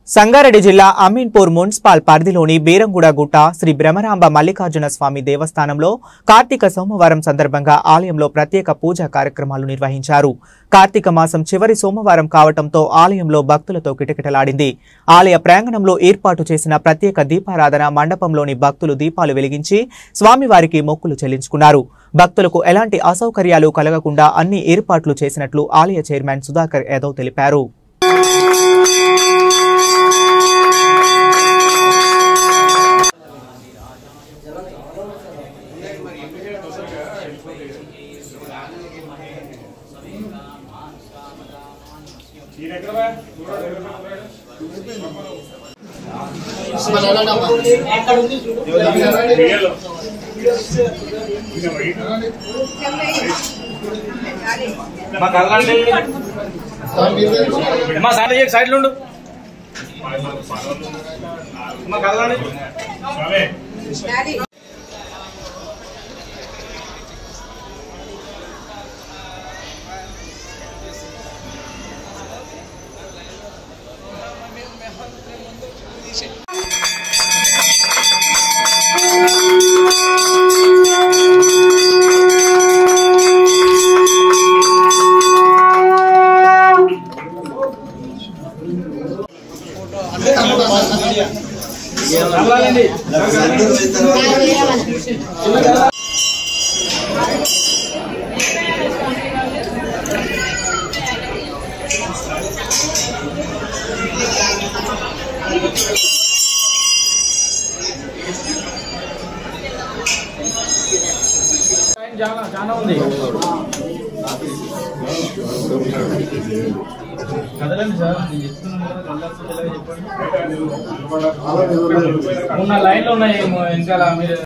సంగారెడ్డి జిల్లా అమీన్పూర్ మున్సిపల్ పరిధిలోని బీరంగూడ గుట్ట శ్రీ బ్రహ్మరాంబ మల్లికార్జున స్వామి దేవస్థానంలో కార్తీక సోమవారం సందర్భంగా ఆలయంలో ప్రత్యేక పూజా కార్యక్రమాలు నిర్వహించారు. కార్తీక మాసం చివరి సోమవారం కావటంతో ఆలయంలో భక్తులతో కిటకిటలాడింది. ఆలయ ప్రాంగణంలో ఏర్పాటు చేసిన ప్రత్యేక దీపారాధన మండపంలోని భక్తులు దీపాలు వెలిగించి స్వామివారికి మొక్కులు చెల్లించుకున్నారు. భక్తులకు ఎలాంటి అసౌకర్యాలు కలగకుండా అన్ని ఏర్పాట్లు చేసినట్లు ఆలయ చైర్మన్ సుధాకర్ యాదవ్ తెలిపారు. సైడ్ లో చాలా ఉంది కదలండి సార్. చెప్పండి. 3 లైన్లు ఉన్నాయి వెనకాల మీరు